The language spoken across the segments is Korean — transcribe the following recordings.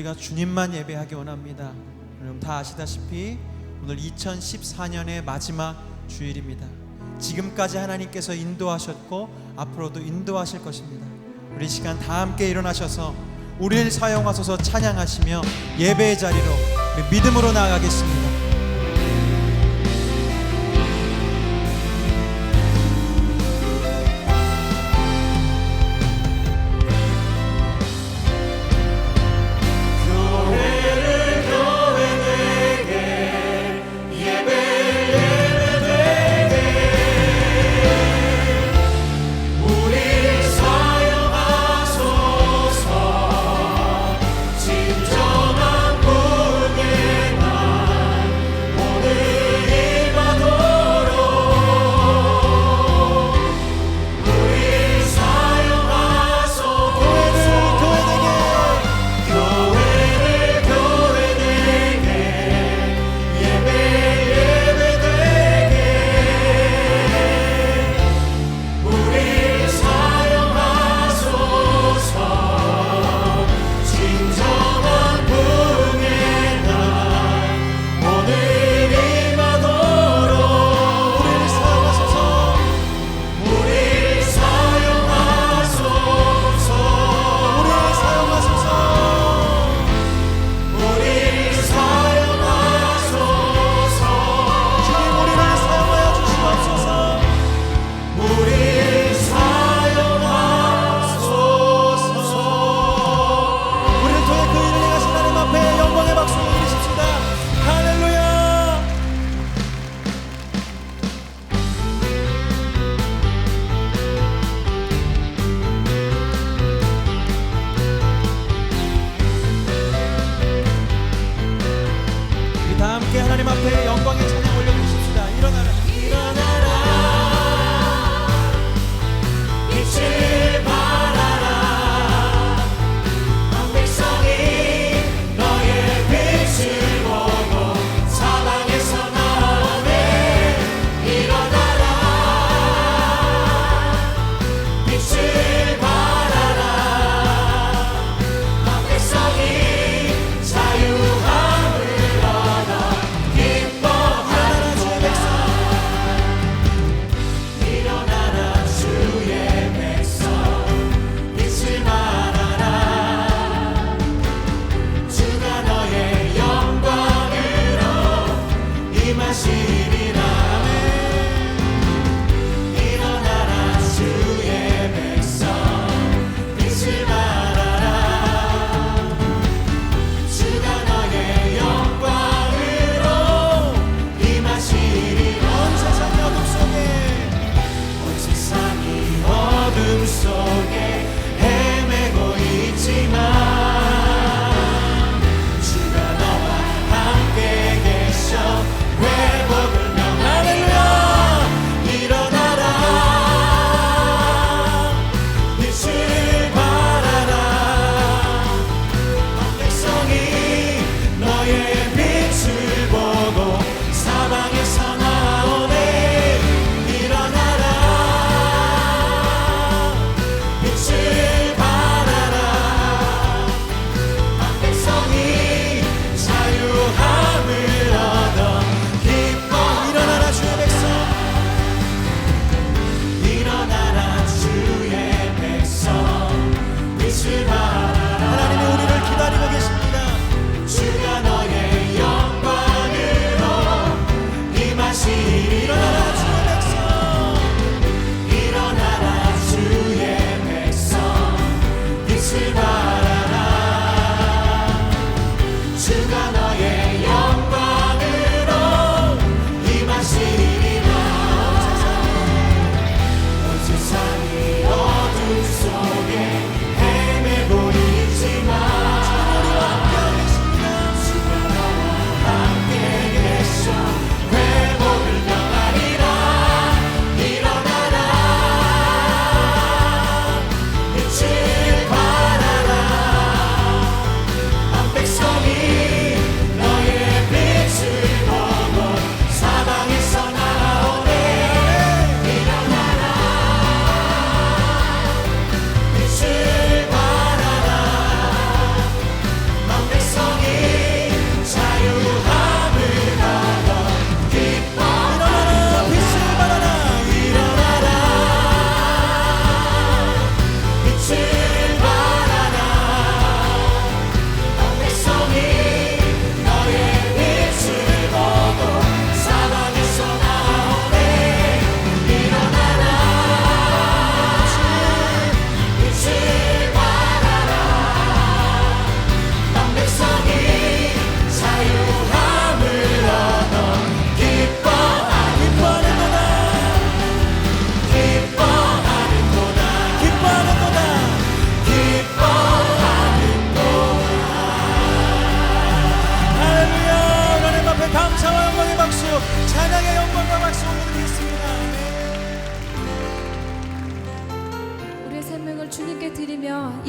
우리가 주님만 예배하기 원합니다. 여러분 다 아시다시피 오늘 2014년의 마지막 주일입니다. 지금까지 하나님께서 인도하셨고 앞으로도 인도하실 것입니다. 우리 시간 다 함께 일어나셔서 우리를 사용하소서 찬양하시며 예배의 자리로 우리 믿음으로 나아가겠습니다. 진정한 분의 날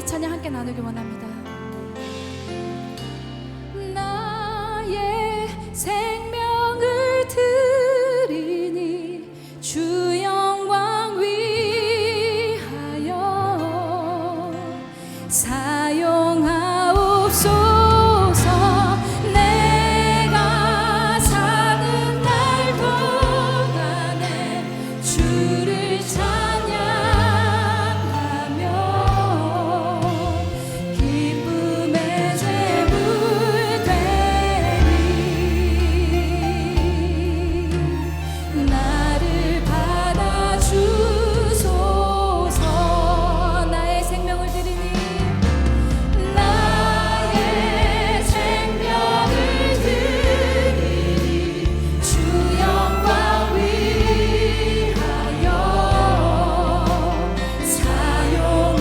찬양 함께 나누기 원합니다. 나의 생명을 드리니 주 영광 위하여 사용하옵소서. 내가 사는 날 동안에 주를 찬양하며 기쁨의 제물 되리. 나를 받아주소서. 나의 생명을 드리니 나의 생명을 드리니 주 영광 위하여 사용하옵소서.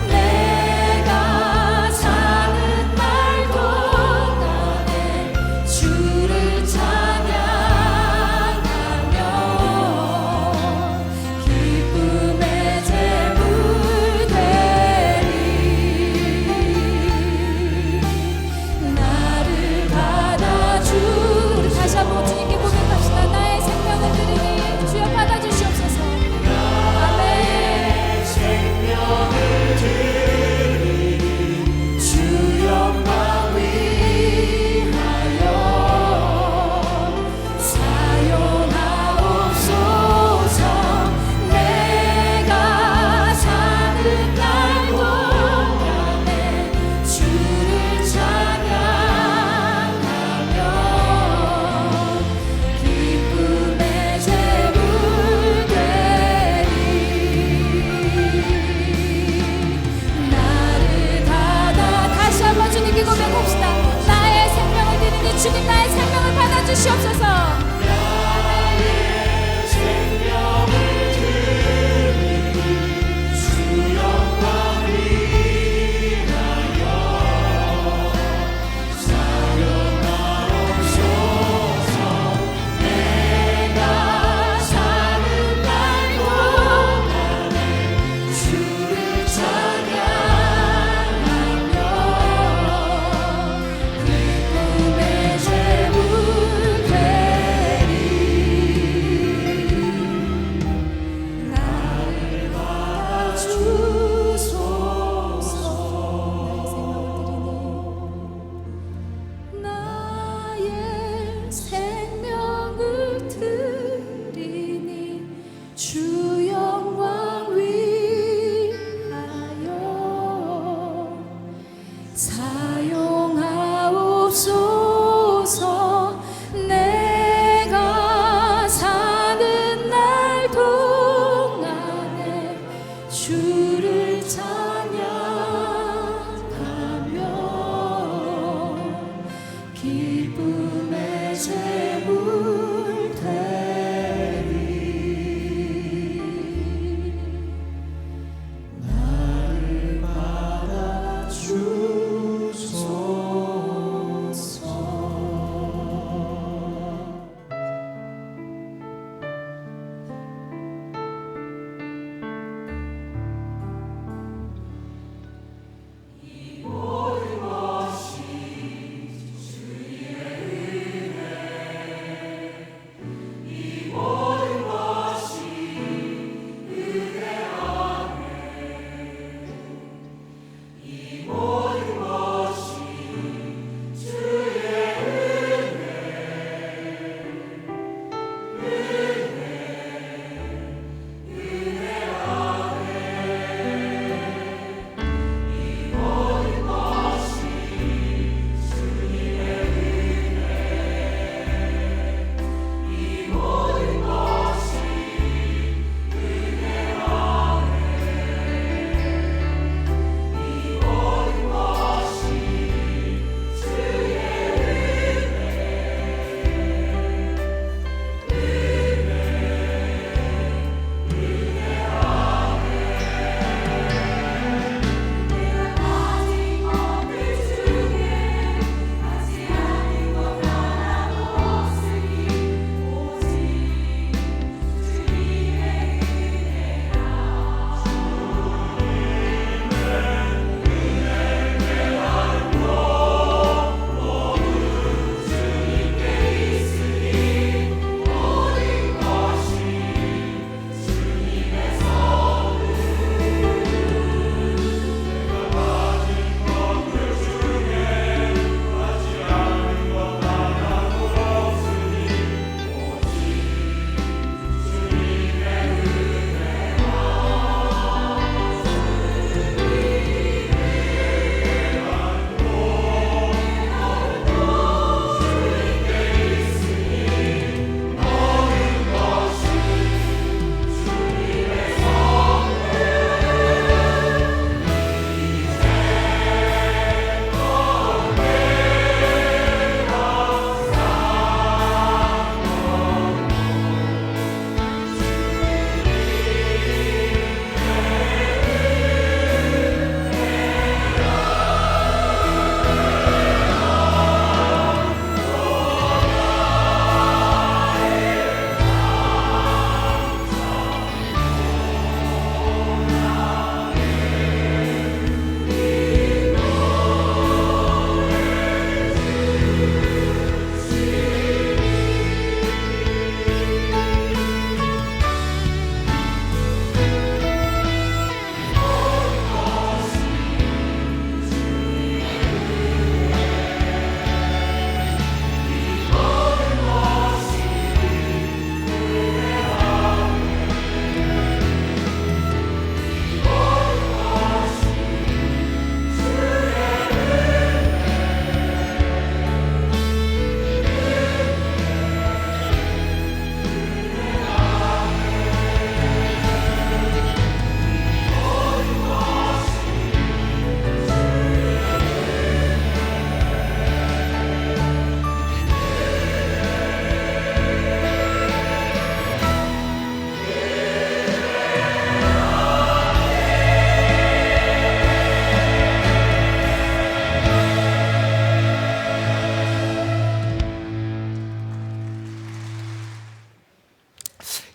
내가 사는 날 동안에 주를 찬양하며 기쁨의 제물 되리. 나를 받아주. 우리 다시 한번 주님께 고백합시다. 나의 생명을 드리니 주여 받아주시옵소서. 아멘. 생명을 드리니 주 영광 위하여 사용하옵소서. 내가 사는 날 동안에 주를 찬양하며 기쁨의 제물 되리. 나를 받아. 다시 한번 주님께 고백합시다. 나의 생명을 드리니 주님 나의 생명을 받아주시옵소서. 내가 사는 날 동안에 주를 찬양하며 기쁨의 제물 되리. 나를 받아주소서. 나의 생명을 드리니 주 영광 위하여 사용하옵소서. 내가 사는 날 동안에 주를 찬양하며 기쁨의 제물 되리. 나를 받아주소서.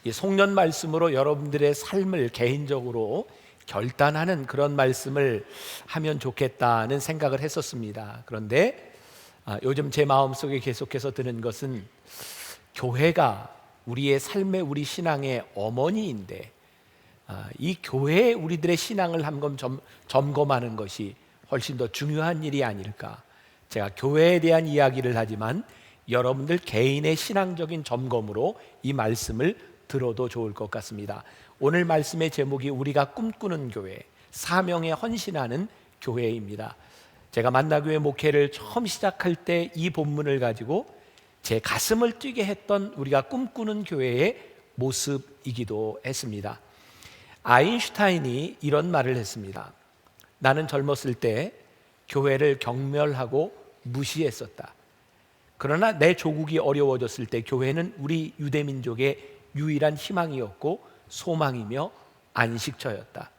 이 송년 말씀으로 여러분들의 삶을 개인적으로 결단하는 그런 말씀을 하면 좋겠다는 생각을 했었습니다. 그런데 요즘 제 마음속에 계속해서 드는 것은 교회가 우리의 삶의, 우리 신앙의 어머니인데 이 교회에 우리들의 신앙을 한번 점검하는 것이 훨씬 더 중요한 일이 아닐까. 제가 교회에 대한 이야기를 하지만 여러분들 개인의 신앙적인 점검으로 이 말씀을 들어도 좋을 것 같습니다. 오늘 말씀의 제목이 우리가 꿈꾸는 교회, 사명에 헌신하는 교회입니다. 제가 만나교회 목회를 처음 시작할 때 이 본문을 가지고 제 가슴을 뛰게 했던 우리가 꿈꾸는 교회의 모습이기도 했습니다. 아인슈타인이 이런 말을 했습니다. 나는 젊었을 때 교회를 경멸하고 무시했었다. 그러나 내 조국이 어려워졌을 때 교회는 우리 유대민족의 유일한 희망이었고 소망이며 안식처였다.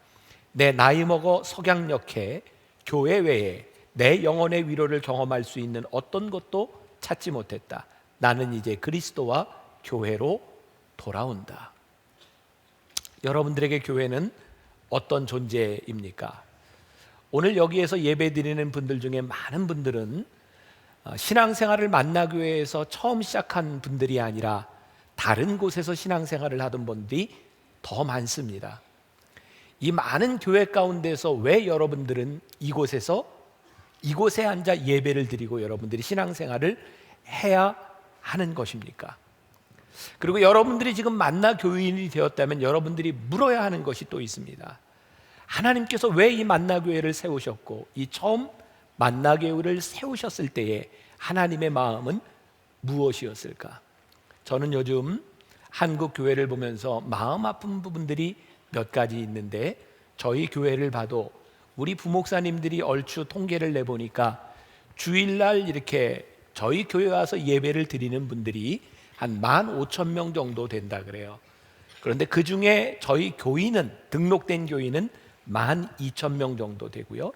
내 나이 먹어 석양역해 교회 외에 내 영혼의 위로를 경험할 수 있는 어떤 것도 찾지 못했다. 나는 이제 그리스도와 교회로 돌아온다. 여러분들에게 교회는 어떤 존재입니까? 오늘 여기에서 예배 드리는 분들 중에 많은 분들은 신앙생활을 만나교회에서 처음 시작한 분들이 아니라 다른 곳에서 신앙생활을 하던 분들이 더 많습니다. 이 많은 교회 가운데서 왜 여러분들은 이곳에 앉아 예배를 드리고 여러분들이 신앙생활을 해야 하는 것입니까? 그리고 여러분들이 지금 만나 교인이 되었다면 여러분들이 물어야 하는 것이 또 있습니다. 하나님께서 왜 이 만나교회를 세우셨고 이 처음 만나교회를 세우셨을 때에 하나님의 마음은 무엇이었을까? 저는 요즘 한국 교회를 보면서 마음 아픈 부분들이 몇 가지 있는데 저희 교회를 봐도 우리 부목사님들이 얼추 통계를 내보니까 주일날 이렇게 저희 교회 와서 예배를 드리는 분들이 한 15,000명 정도 된다 그래요. 그런데 그 중에 저희 교인은 등록된 교인은 12,000명 정도 되고요.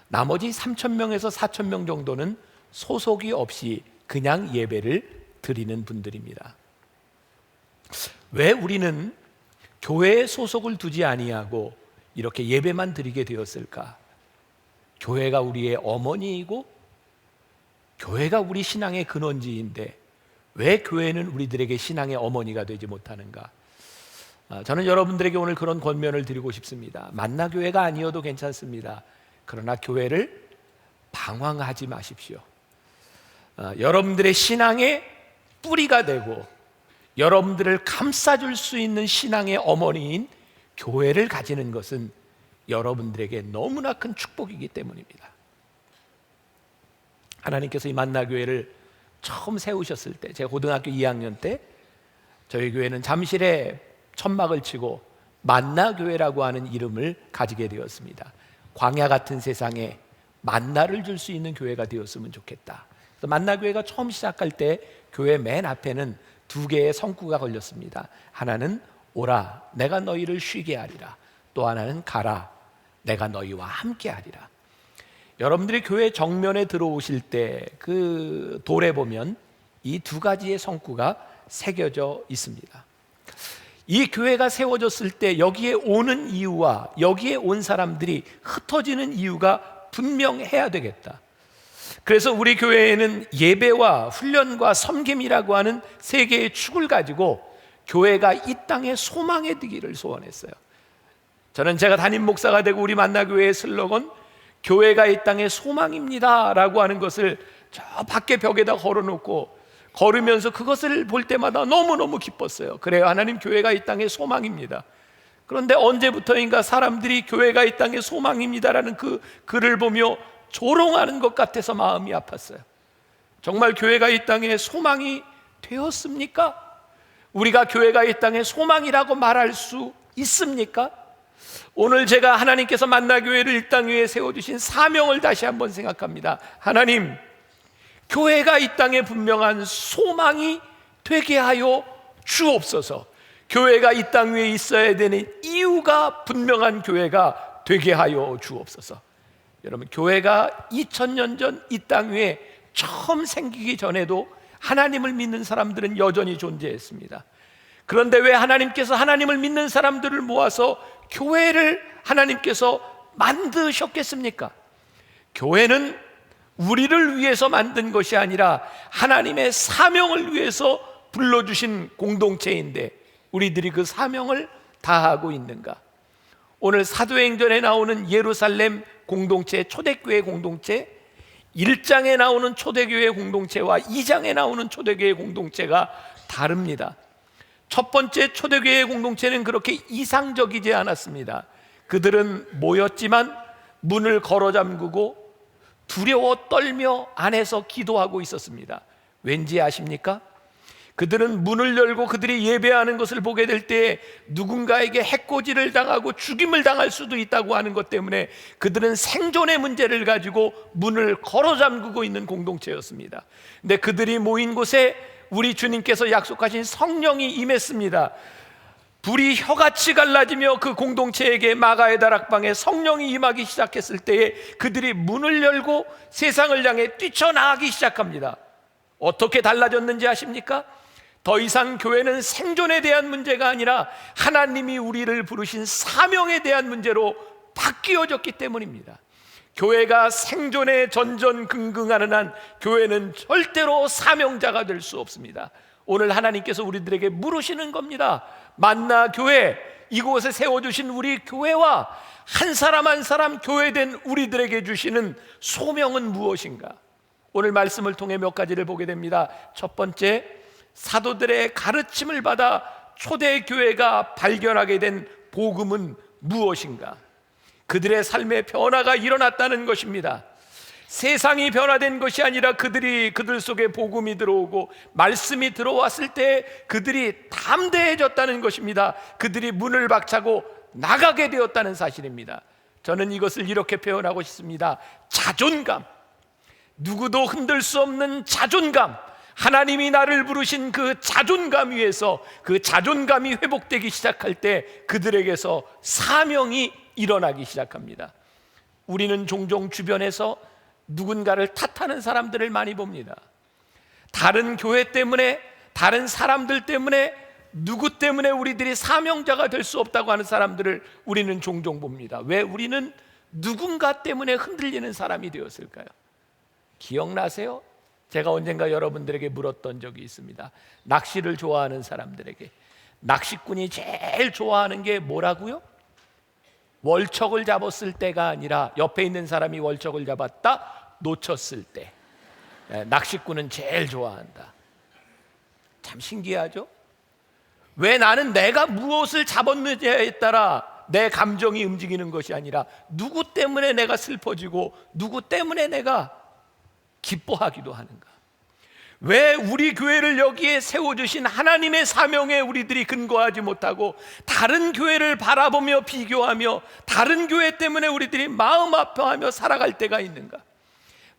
나머지 3,000명에서 4,000명 정도는 소속이 없이 그냥 예배를 드리는 분들입니다. 왜 우리는 교회에 소속을 두지 아니하고 이렇게 예배만 드리게 되었을까? 교회가 우리의 어머니이고 교회가 우리 신앙의 근원지인데 왜 교회는 우리들에게 신앙의 어머니가 되지 못하는가? 저는 여러분들에게 오늘 그런 권면을 드리고 싶습니다. 만나교회가 아니어도 괜찮습니다. 그러나 교회를 방황하지 마십시오. 여러분들의 신앙의 뿌리가 되고 여러분들을 감싸줄 수 있는 신앙의 어머니인 교회를 가지는 것은 여러분들에게 너무나 큰 축복이기 때문입니다. 하나님께서 이 만나교회를 처음 세우셨을 때 제가 고등학교 2학년 때 저희 교회는 잠실에 천막을 치고 만나교회라고 하는 이름을 가지게 되었습니다. 광야 같은 세상에 만나를 줄 수 있는 교회가 되었으면 좋겠다. 그래서 만나교회가 처음 시작할 때 교회 맨 앞에는 2개의 성구가 걸렸습니다. 하나는 오라 내가 너희를 쉬게 하리라. 또 하나는 가라 내가 너희와 함께 하리라. 여러분들이 교회 정면에 들어오실 때 그 돌에 보면 이 2가지의 성구가 새겨져 있습니다. 이 교회가 세워졌을 때 여기에 오는 이유와 여기에 온 사람들이 흩어지는 이유가 분명해야 되겠다. 그래서 우리 교회에는 예배와 훈련과 섬김이라고 하는 3개의 축을 가지고 교회가 이 땅에 소망의 되기를 소원했어요. 저는 제가 담임 목사가 되고 우리 만나교회의 슬로건 교회가 이 땅의 소망입니다 라고 하는 것을 저 밖에 벽에다 걸어놓고 걸으면서 그것을 볼 때마다 너무너무 기뻤어요. 그래요, 하나님 교회가 이 땅의 소망입니다. 그런데 언제부터인가 사람들이 교회가 이 땅의 소망입니다라는 그 글을 보며 조롱하는 것 같아서 마음이 아팠어요. 정말 교회가 이 땅의 소망이 되었습니까? 우리가 교회가 이 땅의 소망이라고 말할 수 있습니까? 오늘 제가 하나님께서 만나교회를 이 땅 위에 세워주신 사명을 다시 한번 생각합니다. 하나님, 교회가 이 땅에 분명한 소망이 되게 하여 주옵소서. 교회가 이 땅 위에 있어야 되는 이유가 분명한 교회가 되게 하여 주옵소서. 여러분, 교회가 2000년 전 이 땅 위에 처음 생기기 전에도 하나님을 믿는 사람들은 여전히 존재했습니다. 그런데 왜 하나님께서 하나님을 믿는 사람들을 모아서 교회를 하나님께서 만드셨겠습니까? 교회는 우리를 위해서 만든 것이 아니라 하나님의 사명을 위해서 불러주신 공동체인데 우리들이 그 사명을 다하고 있는가? 오늘 사도행전에 나오는 예루살렘 공동체, 초대교회 공동체, 1장에 나오는 초대교회 공동체와 2장에 나오는 초대교회 공동체가 다릅니다. 첫 번째 초대교회 공동체는 그렇게 이상적이지 않았습니다. 그들은 모였지만 문을 걸어 잠그고 두려워 떨며 안에서 기도하고 있었습니다. 왠지 아십니까? 그들은 문을 열고 그들이 예배하는 것을 보게 될 때 누군가에게 해코지를 당하고 죽임을 당할 수도 있다고 하는 것 때문에 그들은 생존의 문제를 가지고 문을 걸어 잠그고 있는 공동체였습니다. 근데 그들이 모인 곳에 우리 주님께서 약속하신 성령이 임했습니다. 불이 혀같이 갈라지며 그 공동체에게 마가의 다락방에 성령이 임하기 시작했을 때에 그들이 문을 열고 세상을 향해 뛰쳐나가기 시작합니다. 어떻게 달라졌는지 아십니까? 더 이상 교회는 생존에 대한 문제가 아니라 하나님이 우리를 부르신 사명에 대한 문제로 바뀌어졌기 때문입니다. 교회가 생존에 전전긍긍하는 한 교회는 절대로 사명자가 될 수 없습니다. 오늘 하나님께서 우리들에게 물으시는 겁니다. 만나 교회, 이곳에 세워주신 우리 교회와 한 사람 한 사람 교회된 우리들에게 주시는 소명은 무엇인가? 오늘 말씀을 통해 몇 가지를 보게 됩니다. 첫 번째, 사도들의 가르침을 받아 초대교회가 발견하게 된 복음은 무엇인가? 그들의 삶의 변화가 일어났다는 것입니다. 세상이 변화된 것이 아니라 그들 속에 복음이 들어오고 말씀이 들어왔을 때 그들이 담대해졌다는 것입니다. 그들이 문을 박차고 나가게 되었다는 사실입니다. 저는 이것을 이렇게 표현하고 싶습니다. 자존감, 누구도 흔들 수 없는 자존감, 하나님이 나를 부르신 그 자존감 위에서 그 자존감이 회복되기 시작할 때 그들에게서 사명이 일어나기 시작합니다. 우리는 종종 주변에서 누군가를 탓하는 사람들을 많이 봅니다. 다른 교회 때문에, 다른 사람들 때문에, 누구 때문에 우리들이 사명자가 될 수 없다고 하는 사람들을 우리는 종종 봅니다. 왜 우리는 누군가 때문에 흔들리는 사람이 되었을까요? 기억나세요? 제가 언젠가 여러분들에게 물었던 적이 있습니다. 낚시를 좋아하는 사람들에게 낚시꾼이 제일 좋아하는 게 뭐라고요? 월척을 잡았을 때가 아니라 옆에 있는 사람이 월척을 잡았다 놓쳤을 때 낚시꾼은 제일 좋아한다. 참 신기하죠? 왜 나는 내가 무엇을 잡았느냐에 따라 내 감정이 움직이는 것이 아니라 누구 때문에 내가 슬퍼지고 누구 때문에 내가 기뻐하기도 하는가? 왜 우리 교회를 여기에 세워주신 하나님의 사명에 우리들이 근거하지 못하고 다른 교회를 바라보며 비교하며 다른 교회 때문에 우리들이 마음 아파하며 살아갈 때가 있는가?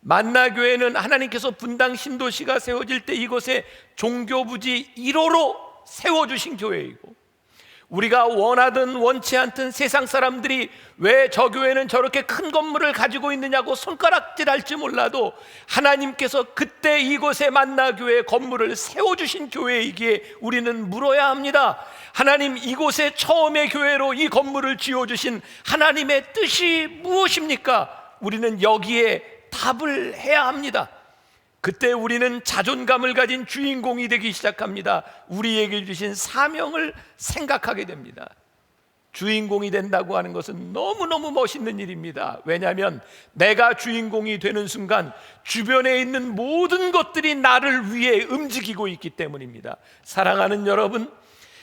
만나교회는 하나님께서 분당 신도시가 세워질 때 이곳에 종교부지 1호로 세워주신 교회이고, 우리가 원하든 원치 않든 세상 사람들이 왜 저 교회는 저렇게 큰 건물을 가지고 있느냐고 손가락질할지 몰라도 하나님께서 그때 이곳에 만나교회 건물을 세워주신 교회이기에 우리는 물어야 합니다. 하나님, 이곳에 처음의 교회로 이 건물을 지어주신 하나님의 뜻이 무엇입니까? 우리는 여기에 답을 해야 합니다. 그때 우리는 자존감을 가진 주인공이 되기 시작합니다. 우리에게 주신 사명을 생각하게 됩니다. 주인공이 된다고 하는 것은 너무너무 멋있는 일입니다. 왜냐하면 내가 주인공이 되는 순간 주변에 있는 모든 것들이 나를 위해 움직이고 있기 때문입니다. 사랑하는 여러분,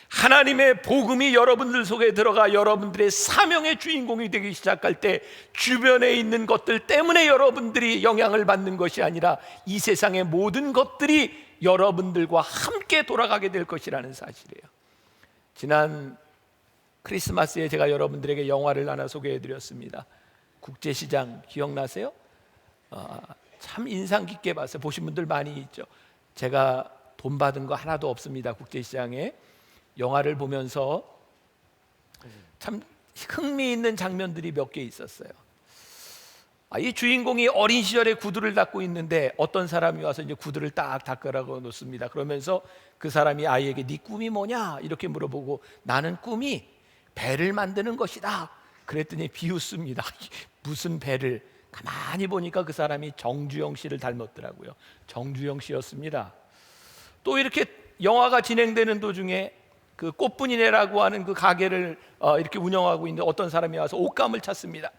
하나님의 복음이 여러분들 속에 들어가 여러분들의 사명의 주인공이 되기 시작할 때 주변에 있는 것들 때문에 여러분들이 영향을 받는 것이 아니라 이 세상의 모든 것들이 여러분들과 함께 돌아가게 될 것이라는 사실이에요. 지난 크리스마스에 제가 여러분들에게 영화를 하나 소개해드렸습니다. 국제시장 기억나세요? 참 인상 깊게 봤어요. 보신 분들 많이 있죠. 제가 돈 받은 거 하나도 없습니다. 국제시장에 영화를 보면서 참 흥미있는 장면들이 몇 개 있었어요. 이 주인공이 어린 시절에 구두를 닦고 있는데 어떤 사람이 와서 이제 구두를 딱 닦으라고 놓습니다. 그러면서 그 사람이 아이에게 네 꿈이 뭐냐 이렇게 물어보고 나는 꿈이 배를 만드는 것이다. 그랬더니 비웃습니다. 무슨 배를? 가만히 보니까 그 사람이 정주영 씨를 닮았더라고요. 정주영 씨였습니다. 또 이렇게 영화가 진행되는 도중에 그 꽃분이네라고 하는 그 가게를 이렇게 운영하고 있는 어떤 사람이 와서 옷감을 찾습니다.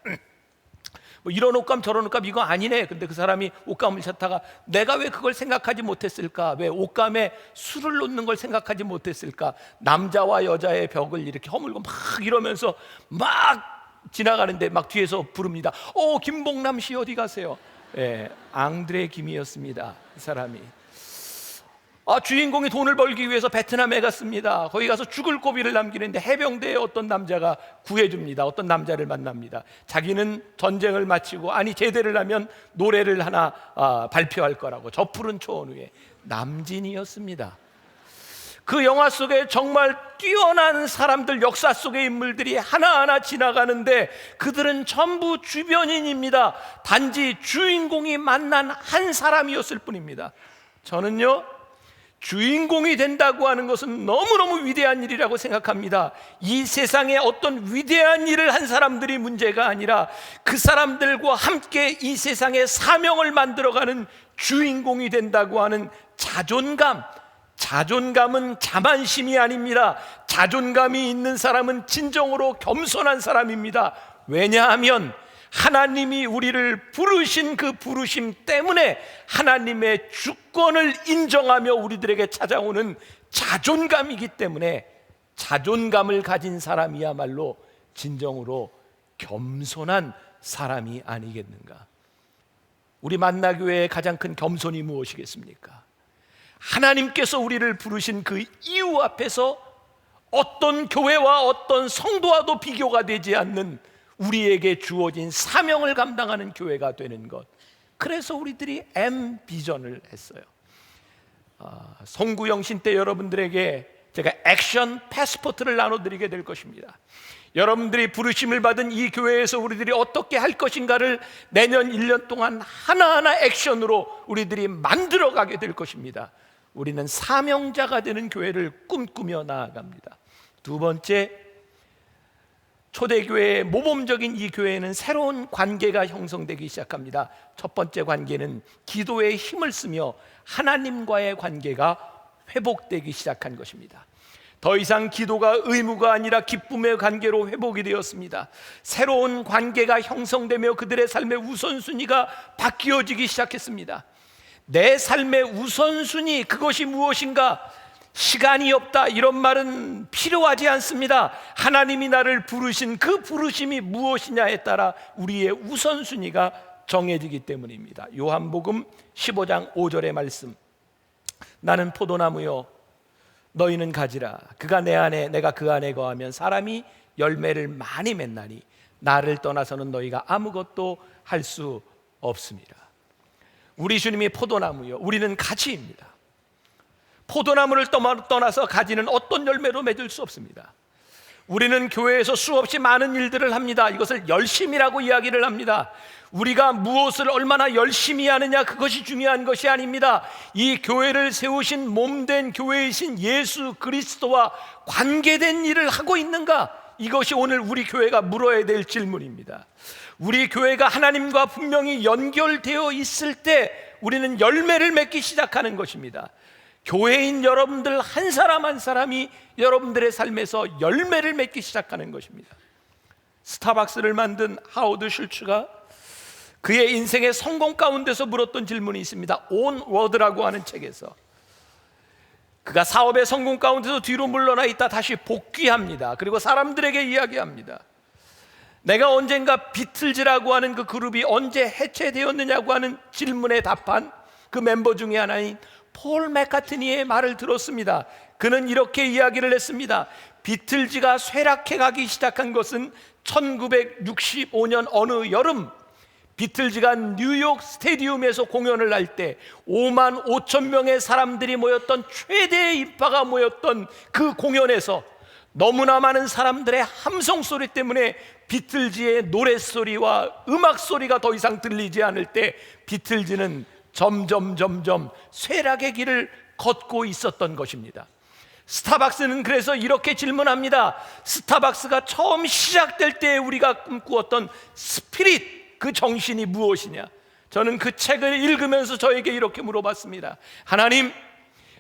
뭐 이런 옷감 저런 옷감 이거 아니네. 근데 그 사람이 옷감을 찾다가 내가 왜 그걸 생각하지 못했을까? 왜 옷감에 술을 놓는 걸 생각하지 못했을까? 남자와 여자의 벽을 이렇게 허물고 막 이러면서 막 지나가는데 막 뒤에서 부릅니다. 김봉남 씨 어디 가세요? 예, 앙드레 김이었습니다. 이 사람이. 주인공이 돈을 벌기 위해서 베트남에 갔습니다. 거기 가서 죽을 고비를 남기는데 해병대에 어떤 남자가 구해줍니다. 어떤 남자를 만납니다. 자기는 전쟁을 마치고 제대를 하면 노래를 하나 발표할 거라고. 저 푸른 초원 위에. 남진이었습니다. 그 영화 속에 정말 뛰어난 사람들, 역사 속의 인물들이 하나하나 지나가는데 그들은 전부 주변인입니다. 단지 주인공이 만난 한 사람이었을 뿐입니다. 저는요, 주인공이 된다고 하는 것은 너무너무 위대한 일이라고 생각합니다. 이 세상에 어떤 위대한 일을 한 사람들이 문제가 아니라 그 사람들과 함께 이 세상에 사명을 만들어가는 주인공이 된다고 하는 자존감. 자존감은 자만심이 아닙니다. 자존감이 있는 사람은 진정으로 겸손한 사람입니다. 왜냐하면 하나님이 우리를 부르신 그 부르심 때문에 하나님의 주권을 인정하며 우리들에게 찾아오는 자존감이기 때문에 자존감을 가진 사람이야말로 진정으로 겸손한 사람이 아니겠는가? 우리 만나교회의 가장 큰 겸손이 무엇이겠습니까? 하나님께서 우리를 부르신 그 이유 앞에서 어떤 교회와 어떤 성도와도 비교가 되지 않는 우리에게 주어진 사명을 감당하는 교회가 되는 것. 그래서 우리들이 M 비전을 했어요. 송구영 신대 여러분들에게 제가 액션 패스포트를 나눠드리게 될 것입니다. 여러분들이 부르심을 받은 이 교회에서 우리들이 어떻게 할 것인가를 내년 1년 동안 하나하나 액션으로 우리들이 만들어가게 될 것입니다. 우리는 사명자가 되는 교회를 꿈꾸며 나아갑니다. 두 번째, 초대교회의 모범적인 이 교회에는 새로운 관계가 형성되기 시작합니다. 첫 번째 관계는 기도에 힘을 쓰며 하나님과의 관계가 회복되기 시작한 것입니다. 더 이상 기도가 의무가 아니라 기쁨의 관계로 회복이 되었습니다. 새로운 관계가 형성되며 그들의 삶의 우선순위가 바뀌어지기 시작했습니다. 내 삶의 우선순위, 그것이 무엇인가? 시간이 없다 이런 말은 필요하지 않습니다. 하나님이 나를 부르신 그 부르심이 무엇이냐에 따라 우리의 우선순위가 정해지기 때문입니다. 요한복음 15장 5절의 말씀, 나는 포도나무요 너희는 가지라. 그가 내 안에 내가 그 안에 거하면 사람이 열매를 많이 맺나니 나를 떠나서는 너희가 아무것도 할 수 없습니다. 우리 주님이 포도나무요, 우리는 가지입니다. 포도나무를 떠나서 가지는 어떤 열매로 맺을 수 없습니다. 우리는 교회에서 수없이 많은 일들을 합니다. 이것을 열심이라고 이야기를 합니다. 우리가 무엇을 얼마나 열심히 하느냐, 그것이 중요한 것이 아닙니다. 이 교회를 세우신 몸된 교회이신 예수 그리스도와 관계된 일을 하고 있는가? 이것이 오늘 우리 교회가 물어야 될 질문입니다. 우리 교회가 하나님과 분명히 연결되어 있을 때 우리는 열매를 맺기 시작하는 것입니다. 교회인 여러분들 한 사람 한 사람이 여러분들의 삶에서 열매를 맺기 시작하는 것입니다. 스타벅스를 만든 하워드 슐츠가 그의 인생의 성공 가운데서 물었던 질문이 있습니다. 온 워드라고 하는 책에서 그가 사업의 성공 가운데서 뒤로 물러나 있다 다시 복귀합니다. 그리고 사람들에게 이야기합니다. 내가 언젠가 비틀즈라고 하는 그 그룹이 언제 해체되었느냐고 하는 질문에 답한 그 멤버 중에 하나인 폴 맥카트니의 말을 들었습니다. 그는 이렇게 이야기를 했습니다. 비틀즈가 쇠락해 가기 시작한 것은 1965년 어느 여름, 비틀즈가 뉴욕 스테디움에서 공연을 할 때 5만 5천 명의 사람들이 모였던 최대의 인파가 모였던 그 공연에서 너무나 많은 사람들의 함성 소리 때문에 비틀즈의 노랫소리와 음악소리가 더 이상 들리지 않을 때 비틀즈는 점점 쇠락의 길을 걷고 있었던 것입니다. 스타벅스는 그래서 이렇게 질문합니다. 스타벅스가 처음 시작될 때 우리가 꿈꾸었던 스피릿, 그 정신이 무엇이냐? 저는 그 책을 읽으면서 저에게 이렇게 물어봤습니다. 하나님,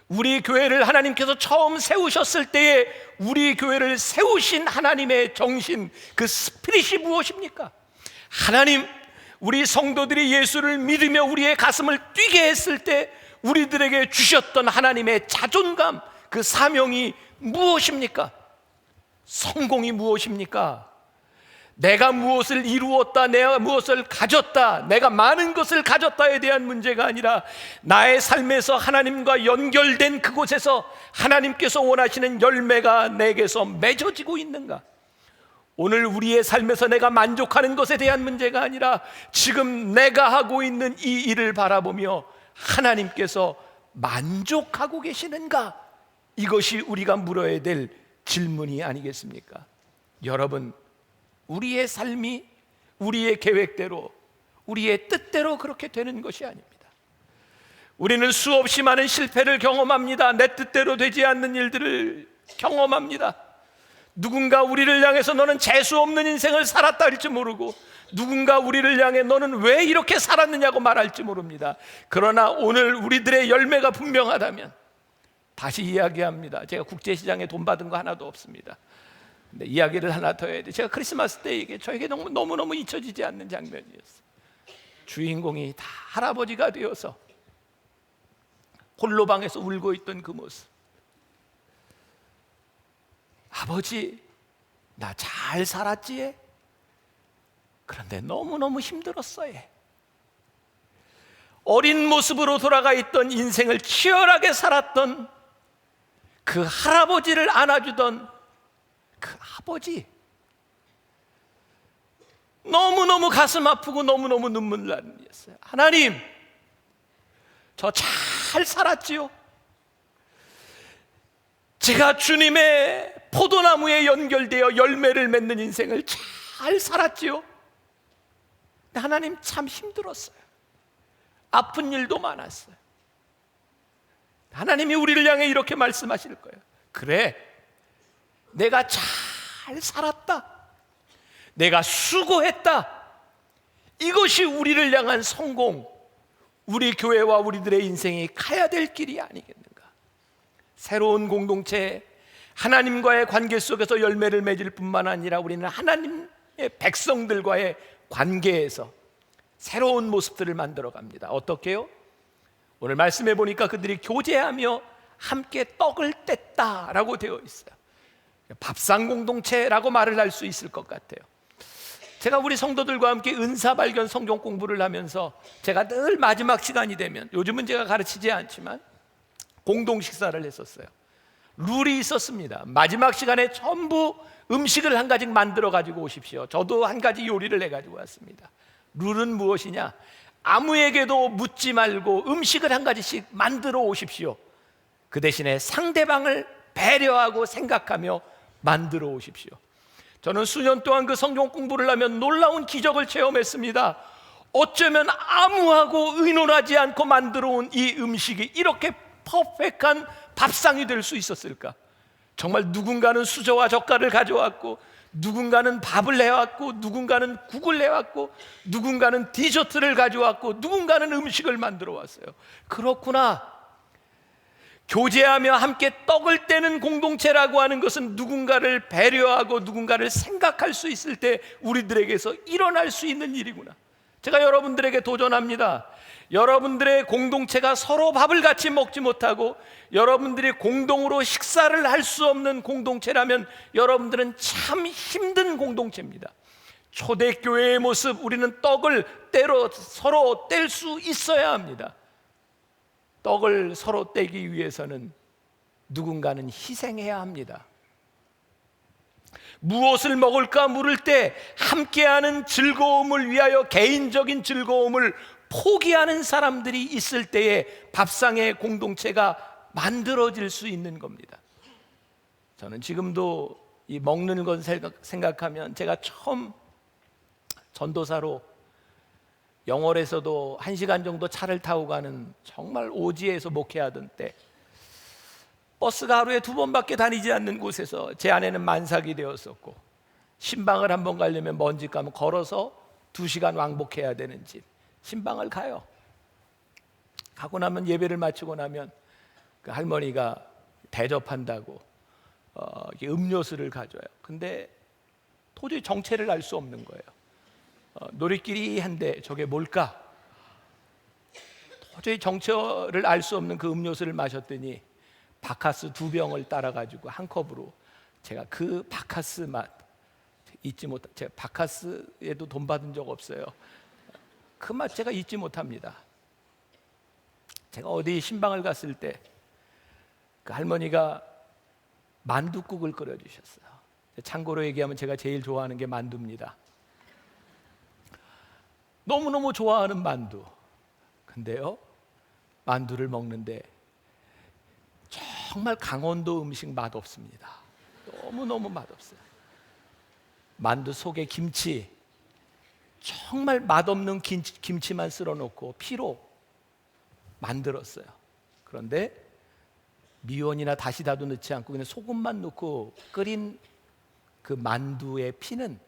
우리 교회를 하나님께서 처음 세우셨을 때에 우리 교회를 세우신 하나님의 정신, 그 스피릿이 무엇입니까? 하나님, 우리 성도들이 예수를 믿으며 우리의 가슴을 뛰게 했을 때 우리들에게 주셨던 하나님의 자존감, 그 사명이 무엇입니까? 성공이 무엇입니까? 내가 무엇을 이루었다, 내가 무엇을 가졌다, 내가 많은 것을 가졌다에 대한 문제가 아니라 나의 삶에서 하나님과 연결된 그곳에서 하나님께서 원하시는 열매가 내게서 맺어지고 있는가? 오늘 우리의 삶에서 내가 만족하는 것에 대한 문제가 아니라 지금 내가 하고 있는 이 일을 바라보며 하나님께서 만족하고 계시는가? 이것이 우리가 물어야 될 질문이 아니겠습니까? 여러분, 우리의 삶이 우리의 계획대로, 우리의 뜻대로 그렇게 되는 것이 아닙니다. 우리는 수없이 많은 실패를 경험합니다. 내 뜻대로 되지 않는 일들을 경험합니다. 누군가 우리를 향해서 너는 재수 없는 인생을 살았다 할지 모르고, 누군가 우리를 향해 너는 왜 이렇게 살았느냐고 말할지 모릅니다. 그러나 오늘 우리들의 열매가 분명하다면, 다시 이야기합니다. 제가 국제시장에 돈 받은 거 하나도 없습니다. 근데 이야기를 하나 더 해야 돼. 제가 크리스마스 때 이게 저에게 너무너무 잊혀지지 않는 장면이었어요. 주인공이 다 할아버지가 되어서 홀로 방에서 울고 있던 그 모습. 아버지, 나 잘 살았지? 그런데 너무너무 힘들었어요. 어린 모습으로 돌아가 있던 인생을 치열하게 살았던 그 할아버지를 안아주던 그 아버지, 너무너무 가슴 아프고 너무너무 눈물 나는 일이었어요. 하나님, 저 잘 살았지요? 제가 주님의 포도나무에 연결되어 열매를 맺는 인생을 잘 살았지요? 근데 하나님, 참 힘들었어요. 아픈 일도 많았어요. 하나님이 우리를 향해 이렇게 말씀하실 거예요. 그래, 내가 잘 살았다, 내가 수고했다, 이것이 우리를 향한 성공, 우리 교회와 우리들의 인생이 가야 될 길이 아니겠는가? 새로운 공동체, 하나님과의 관계 속에서 열매를 맺을 뿐만 아니라 우리는 하나님의 백성들과의 관계에서 새로운 모습들을 만들어 갑니다. 어떻게요? 오늘 말씀해 보니까 그들이 교제하며 함께 떡을 뗐다라고 되어 있어요. 밥상 공동체라고 말을 할 수 있을 것 같아요. 제가 우리 성도들과 함께 은사 발견 성경 공부를 하면서 제가 늘 마지막 시간이 되면, 요즘은 제가 가르치지 않지만 공동 식사를 했었어요. 룰이 있었습니다. 마지막 시간에 전부 음식을 한 가지 만들어 가지고 오십시오. 저도 한 가지 요리를 해 가지고 왔습니다. 룰은 무엇이냐? 아무에게도 묻지 말고 음식을 한 가지씩 만들어 오십시오. 그 대신에 상대방을 배려하고 생각하며 만들어 오십시오. 저는 수년 동안 그 성경 공부를 하면 놀라운 기적을 체험했습니다. 어쩌면 아무하고 의논하지 않고 만들어 온 이 음식이 이렇게 퍼펙트한 밥상이 될 수 있었을까? 정말 누군가는 수저와 젓갈을 가져왔고, 누군가는 밥을 해왔고, 누군가는 국을 해왔고, 누군가는 디저트를 가져왔고, 누군가는 음식을 만들어 왔어요. 그렇구나. 교제하며 함께 떡을 떼는 공동체라고 하는 것은 누군가를 배려하고 누군가를 생각할 수 있을 때 우리들에게서 일어날 수 있는 일이구나. 제가 여러분들에게 도전합니다. 여러분들의 공동체가 서로 밥을 같이 먹지 못하고 여러분들이 공동으로 식사를 할 수 없는 공동체라면 여러분들은 참 힘든 공동체입니다. 초대교회의 모습, 우리는 떡을 서로 뗄 수 있어야 합니다. 떡을 서로 떼기 위해서는 누군가는 희생해야 합니다. 무엇을 먹을까 물을 때 함께하는 즐거움을 위하여 개인적인 즐거움을 포기하는 사람들이 있을 때에 밥상의 공동체가 만들어질 수 있는 겁니다. 저는 지금도 이 먹는 것 생각하면 제가 처음 전도사로 영월에서도 1시간 정도 차를 타고 가는 정말 오지에서 목회하던 때 버스가 하루에 2번밖에 다니지 않는 곳에서 제 아내는 만삭이 되었었고 신방을 한번 가려면 먼 집 가면 걸어서 2시간 왕복해야 되는 집 신방을 가요. 가고 나면 예배를 마치고 나면 그 할머니가 대접한다고 음료수를 가져요. 근데 도저히 정체를 알 수 없는 거예요. 놀이끼리 한데 저게 뭘까? 도저히 정체를 알 수 없는 그 음료수를 마셨더니 바카스 2병을 따라가지고 한 컵으로 제가 그 바카스 맛 잊지 못. 제가 바카스에도 돈 받은 적 없어요. 그 맛 제가 잊지 못합니다. 제가 어디 신방을 갔을 때 그 할머니가 만둣국을 끓여주셨어요. 참고로 얘기하면 제가 제일 좋아하는 게 만두입니다. 너무너무 좋아하는 만두. 근데요, 만두를 먹는데 정말 강원도 음식 맛없습니다. 너무너무 맛없어요. 만두 속에 김치, 정말 맛없는 김치만 쓸어놓고 피로 만들었어요. 그런데 미원이나 다시다도 넣지 않고 그냥 소금만 넣고 끓인 그 만두의 피는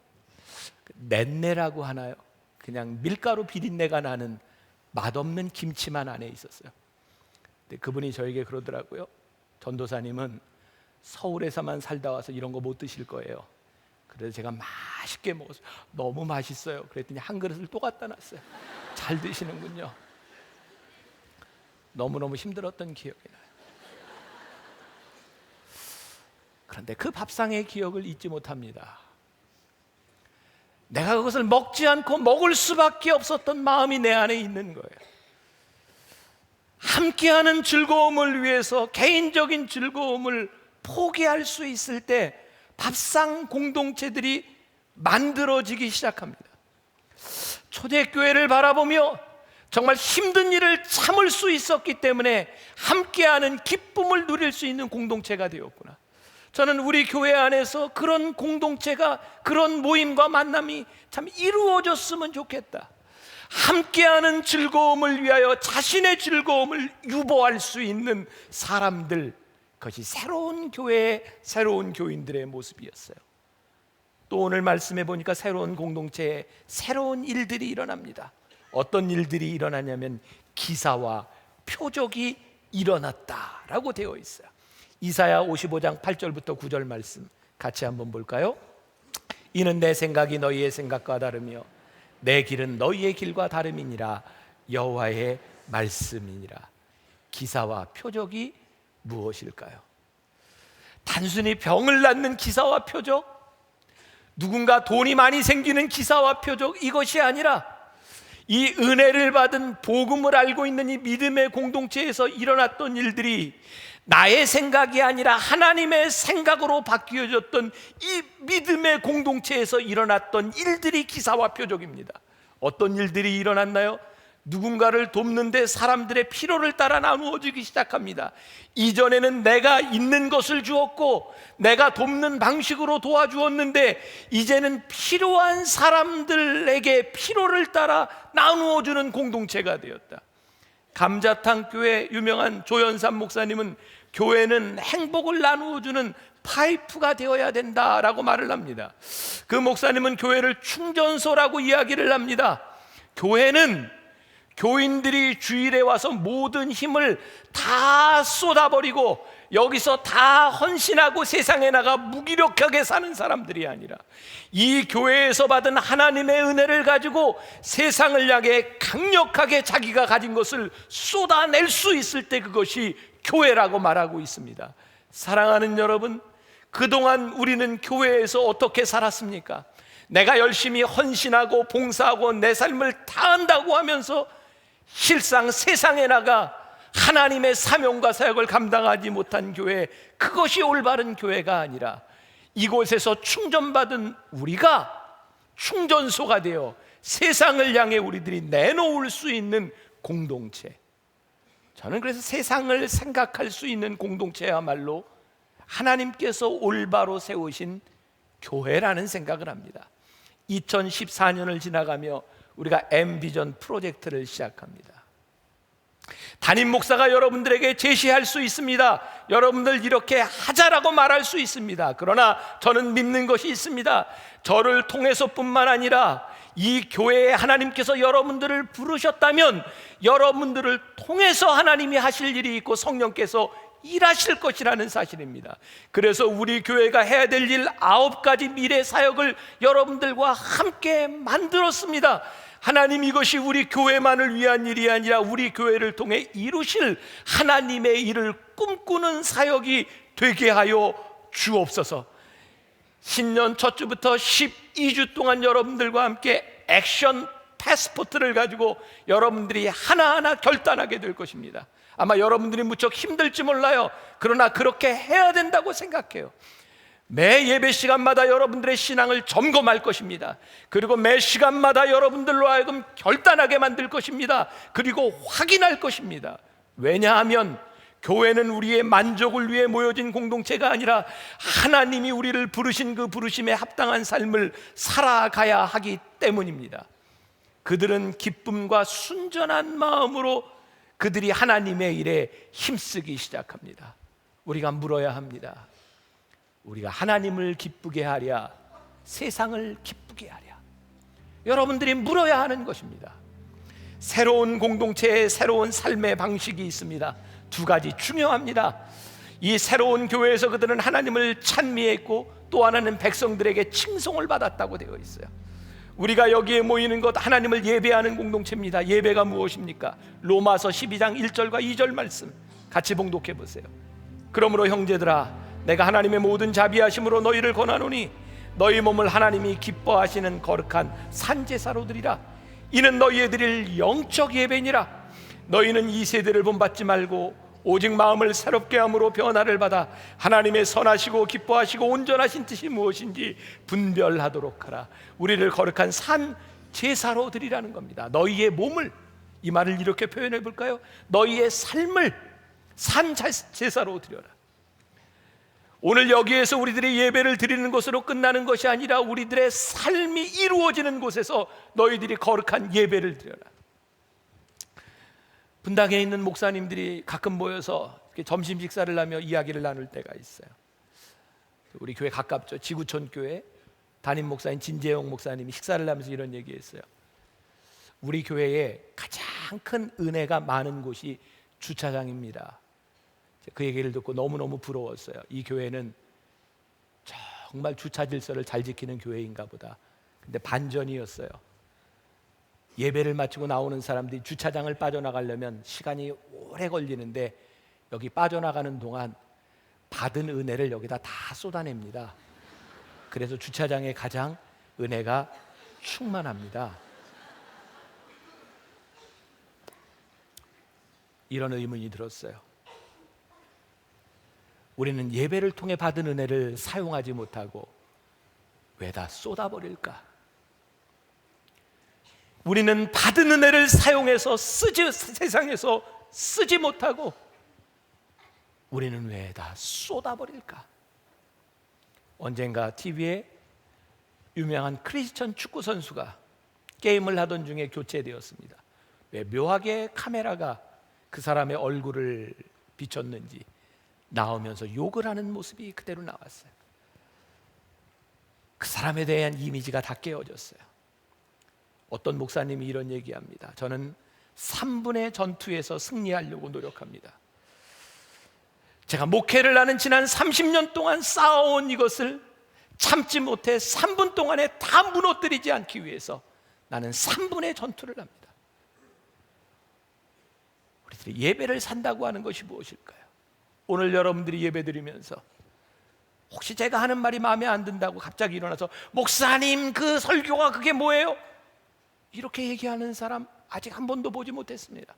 넷내라고 하나요? 그냥 밀가루 비린내가 나는 맛없는 김치만 안에 있었어요. 근데 그분이 저에게 그러더라고요. 전도사님은 서울에서만 살다 와서 이런 거 못 드실 거예요. 그래서 제가 맛있게 먹었어요. 너무 맛있어요. 그랬더니 한 그릇을 또 갖다 놨어요. 잘 드시는군요. 너무너무 힘들었던 기억이 나요. 그런데 그 밥상의 기억을 잊지 못합니다. 내가 그것을 먹지 않고 먹을 수밖에 없었던 마음이 내 안에 있는 거예요. 함께하는 즐거움을 위해서 개인적인 즐거움을 포기할 수 있을 때 밥상 공동체들이 만들어지기 시작합니다. 초대교회를 바라보며 정말 힘든 일을 참을 수 있었기 때문에 함께하는 기쁨을 누릴 수 있는 공동체가 되었구나. 저는 우리 교회 안에서 그런 공동체가, 그런 모임과 만남이 참 이루어졌으면 좋겠다. 함께하는 즐거움을 위하여 자신의 즐거움을 유보할 수 있는 사람들, 그것이 새로운 교회의 새로운 교인들의 모습이었어요. 또 오늘 말씀해 보니까 새로운 공동체에 새로운 일들이 일어납니다. 어떤 일들이 일어나냐면 기사와 표적이 일어났다라고 되어 있어요. 이사야 55장 8절부터 9절 말씀 같이 한번 볼까요? 이는 내 생각이 너희의 생각과 다르며 내 길은 너희의 길과 다름이니라. 여호와의 말씀이니라. 기사와 표적이 무엇일까요? 단순히 병을 낫는 기사와 표적, 누군가 돈이 많이 생기는 기사와 표적, 이것이 아니라 이 은혜를 받은 복음을 알고 있는 이 믿음의 공동체에서 일어났던 일들이 나의 생각이 아니라 하나님의 생각으로 바뀌어졌던 이 믿음의 공동체에서 일어났던 일들이 기사와 표적입니다. 어떤 일들이 일어났나요? 누군가를 돕는데 사람들의 필요를 따라 나누어지기 시작합니다. 이전에는 내가 있는 것을 주었고 내가 돕는 방식으로 도와주었는데 이제는 필요한 사람들에게 필요를 따라 나누어주는 공동체가 되었다. 감자탕 교회 유명한 조연삼 목사님은 교회는 행복을 나누어주는 파이프가 되어야 된다라고 말을 합니다. 그 목사님은 교회를 충전소라고 이야기를 합니다. 교회는 교인들이 주일에 와서 모든 힘을 다 쏟아버리고 여기서 다 헌신하고 세상에 나가 무기력하게 사는 사람들이 아니라 이 교회에서 받은 하나님의 은혜를 가지고 세상을 향해 강력하게 자기가 가진 것을 쏟아낼 수 있을 때 그것이 교회라고 말하고 있습니다. 사랑하는 여러분, 그동안 우리는 교회에서 어떻게 살았습니까? 내가 열심히 헌신하고 봉사하고 내 삶을 다한다고 하면서 실상 세상에 나가 하나님의 사명과 사역을 감당하지 못한 교회, 그것이 올바른 교회가 아니라 이곳에서 충전받은 우리가 충전소가 되어 세상을 향해 우리들이 내놓을 수 있는 공동체, 저는 그래서 세상을 생각할 수 있는 공동체야말로 하나님께서 올바로 세우신 교회라는 생각을 합니다. 2014년을 지나가며 우리가 M비전 프로젝트를 시작합니다. 담임 목사가 여러분들에게 제시할 수 있습니다. 여러분들 이렇게 하자라고 말할 수 있습니다. 그러나 저는 믿는 것이 있습니다. 저를 통해서뿐만 아니라 이 교회에 하나님께서 여러분들을 부르셨다면 여러분들을 통해서 하나님이 하실 일이 있고 성령께서 일하실 것이라는 사실입니다. 그래서 우리 교회가 해야 될 일 9가지 미래 사역을 여러분들과 함께 만들었습니다. 하나님 이것이 우리 교회만을 위한 일이 아니라 우리 교회를 통해 이루실 하나님의 일을 꿈꾸는 사역이 되게 하여 주옵소서. 신년 첫 주부터 12주 동안 여러분들과 함께 액션 패스포트를 가지고 여러분들이 하나하나 결단하게 될 것입니다. 아마 여러분들이 무척 힘들지 몰라요. 그러나 그렇게 해야 된다고 생각해요. 매 예배 시간마다 여러분들의 신앙을 점검할 것입니다. 그리고 매 시간마다 여러분들로 하여금 결단하게 만들 것입니다. 그리고 확인할 것입니다. 왜냐하면 교회는 우리의 만족을 위해 모여진 공동체가 아니라 하나님이 우리를 부르신 그 부르심에 합당한 삶을 살아가야 하기 때문입니다. 그들은 기쁨과 순전한 마음으로 그들이 하나님의 일에 힘쓰기 시작합니다. 우리가 물어야 합니다. 우리가 하나님을 기쁘게 하랴, 세상을 기쁘게 하랴. 여러분들이 물어야 하는 것입니다. 새로운 공동체의 새로운 삶의 방식이 있습니다. 2가지 중요합니다. 이 새로운 교회에서 그들은 하나님을 찬미했고 또 하나는 백성들에게 칭송을 받았다고 되어 있어요. 우리가 여기에 모이는 것 하나님을 예배하는 공동체입니다. 예배가 무엇입니까? 로마서 12장 1절과 2절 말씀 같이 봉독해 보세요. 그러므로 형제들아, 내가 하나님의 모든 자비하심으로 너희를 권하노니 너희 몸을 하나님이 기뻐하시는 거룩한 산제사로 드리라. 이는 너희의 드릴 영적 예배니라. 너희는 이 세대를 본받지 말고 오직 마음을 새롭게 함으로 변화를 받아 하나님의 선하시고 기뻐하시고 온전하신 뜻이 무엇인지 분별하도록 하라. 우리를 거룩한 산 제사로 드리라는 겁니다. 너희의 몸을, 이 말을 이렇게 표현해 볼까요? 너희의 삶을 산 제사로 드려라. 오늘 여기에서 우리들이 예배를 드리는 것으로 끝나는 것이 아니라 우리들의 삶이 이루어지는 곳에서 너희들이 거룩한 예배를 드려라. 분당에 있는 목사님들이 가끔 모여서 점심 식사를 하며 이야기를 나눌 때가 있어요. 우리 교회 가깝죠. 지구촌 교회 담임 목사인 진재영 목사님이 식사를 하면서 이런 얘기했어요. 우리 교회에 가장 큰 은혜가 많은 곳이 주차장입니다. 그 얘기를 듣고 너무너무 부러웠어요. 이 교회는 정말 주차 질서를 잘 지키는 교회인가 보다. 근데 반전이었어요. 예배를 마치고 나오는 사람들이 주차장을 빠져나가려면 시간이 오래 걸리는데 여기 빠져나가는 동안 받은 은혜를 여기다 다 쏟아냅니다. 그래서 주차장에 가장 은혜가 충만합니다. 이런 의문이 들었어요. 우리는 예배를 통해 받은 은혜를 사용하지 못하고 왜 다 쏟아버릴까? 우리는 받은 은혜를 사용해서 세상에서 쓰지 못하고 우리는 왜 다 쏟아버릴까? 언젠가 TV에 유명한 크리스천 축구 선수가 게임을 하던 중에 교체되었습니다. 왜 묘하게 카메라가 그 사람의 얼굴을 비췄는지 나오면서 욕을 하는 모습이 그대로 나왔어요. 그 사람에 대한 이미지가 다 깨어졌어요. 어떤 목사님이 이런 얘기합니다. 저는 3분의 전투에서 승리하려고 노력합니다. 제가 목회를 하는 지난 30년 동안 쌓아온 이것을 참지 못해 3분 동안에 다 무너뜨리지 않기 위해서 나는 3분의 전투를 합니다. 우리들이 예배를 산다고 하는 것이 무엇일까요? 오늘 여러분들이 예배 드리면서 혹시 제가 하는 말이 마음에 안 든다고 갑자기 일어나서 목사님 그 설교가 그게 뭐예요? 이렇게 얘기하는 사람 아직 한 번도 보지 못했습니다.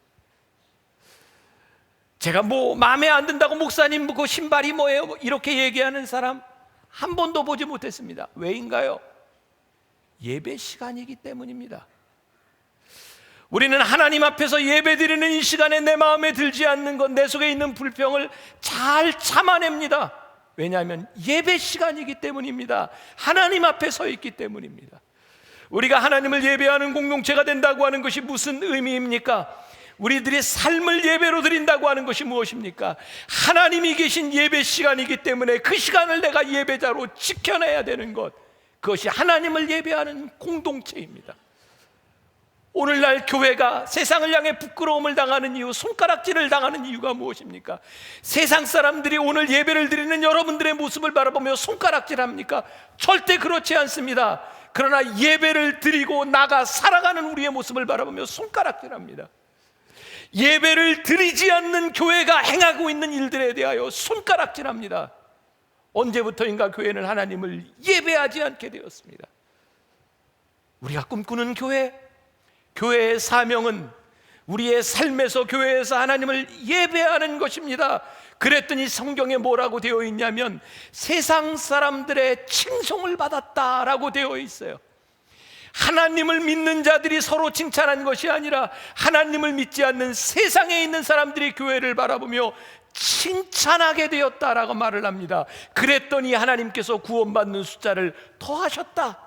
제가 뭐 마음에 안 든다고 목사님 그 신발이 뭐예요? 이렇게 얘기하는 사람 한 번도 보지 못했습니다. 왜인가요? 예배 시간이기 때문입니다. 우리는 하나님 앞에서 예배드리는 이 시간에 내 마음에 들지 않는 것, 내 속에 있는 불평을 잘 참아냅니다. 왜냐하면 예배 시간이기 때문입니다. 하나님 앞에 서 있기 때문입니다. 우리가 하나님을 예배하는 공동체가 된다고 하는 것이 무슨 의미입니까? 우리들의 삶을 예배로 드린다고 하는 것이 무엇입니까? 하나님이 계신 예배 시간이기 때문에 그 시간을 내가 예배자로 지켜내야 되는 것, 그것이 하나님을 예배하는 공동체입니다. 오늘날 교회가 세상을 향해 부끄러움을 당하는 이유, 손가락질을 당하는 이유가 무엇입니까? 세상 사람들이 오늘 예배를 드리는 여러분들의 모습을 바라보며 손가락질합니까? 절대 그렇지 않습니다. 그러나 예배를 드리고 나가 살아가는 우리의 모습을 바라보며 손가락질합니다. 예배를 드리지 않는 교회가 행하고 있는 일들에 대하여 손가락질합니다. 언제부터인가 교회는 하나님을 예배하지 않게 되었습니다. 우리가 꿈꾸는 교회, 교회의 사명은 우리의 삶에서 교회에서 하나님을 예배하는 것입니다. 그랬더니 성경에 뭐라고 되어 있냐면 세상 사람들의 칭송을 받았다라고 되어 있어요. 하나님을 믿는 자들이 서로 칭찬한 것이 아니라 하나님을 믿지 않는 세상에 있는 사람들이 교회를 바라보며 칭찬하게 되었다라고 말을 합니다. 그랬더니 하나님께서 구원받는 숫자를 더하셨다.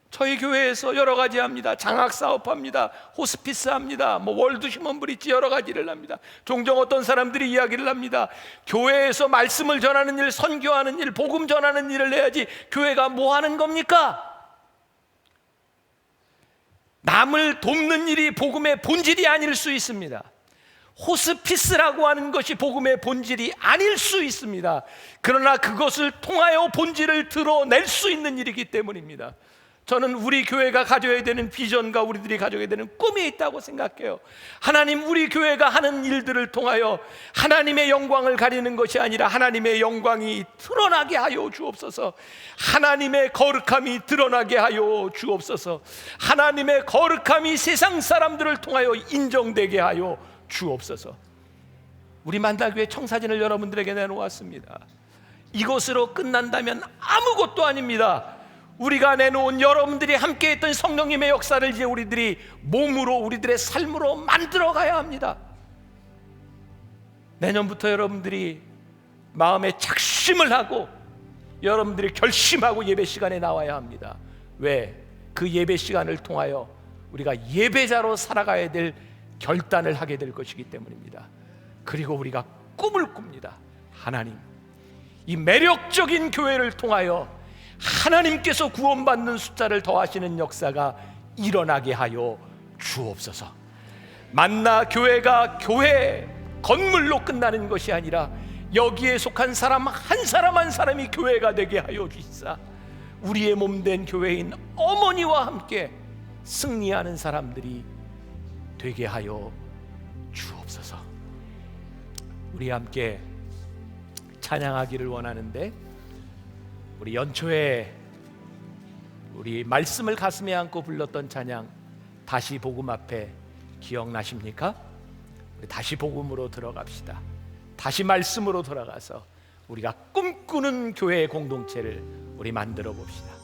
저희 교회에서 여러 가지 합니다. 장학사업 합니다. 호스피스 합니다. 월드 휴먼 브릿지 여러 가지를 합니다. 종종 어떤 사람들이 이야기를 합니다. 교회에서 말씀을 전하는 일, 선교하는 일, 복음 전하는 일을 해야지 교회가 뭐 하는 겁니까? 남을 돕는 일이 복음의 본질이 아닐 수 있습니다. 호스피스라고 하는 것이 복음의 본질이 아닐 수 있습니다. 그러나 그것을 통하여 본질을 드러낼 수 있는 일이기 때문입니다. 저는 우리 교회가 가져야 되는 비전과 우리들이 가져야 되는 꿈이 있다고 생각해요. 하나님, 우리 교회가 하는 일들을 통하여 하나님의 영광을 가리는 것이 아니라 하나님의 영광이 드러나게 하여 주옵소서. 하나님의 거룩함이 드러나게 하여 주옵소서. 하나님의 거룩함이 세상 사람들을 통하여 인정되게 하여 주옵소서. 우리 만다교회 청사진을 여러분들에게 내놓았습니다. 이것으로 끝난다면 아무것도 아닙니다. 우리가 내놓은 여러분들이 함께했던 성령님의 역사를 이제 우리들이 몸으로, 우리들의 삶으로 만들어 가야 합니다. 내년부터 여러분들이 마음에 작심을 하고 여러분들이 결심하고 예배 시간에 나와야 합니다. 왜? 그 예배 시간을 통하여 우리가 예배자로 살아가야 될 결단을 하게 될 것이기 때문입니다. 그리고 우리가 꿈을 꿉니다. 하나님, 이 매력적인 교회를 통하여 하나님께서 구원받는 숫자를 더하시는 역사가 일어나게 하여 주옵소서. 만나 교회가 교회 건물로 끝나는 것이 아니라 여기에 속한 사람 한 사람 한 사람이 교회가 되게 하여 주시사 우리의 몸된 교회인 어머니와 함께 승리하는 사람들이 되게 하여 주옵소서. 우리 함께 찬양하기를 원하는데, 우리 연초에 우리 말씀을 가슴에 안고 불렀던 찬양 다시 복음 앞에 기억나십니까? 우리 다시 복음으로 들어갑시다. 다시 말씀으로 돌아가서 우리가 꿈꾸는 교회의 공동체를 우리 만들어 봅시다.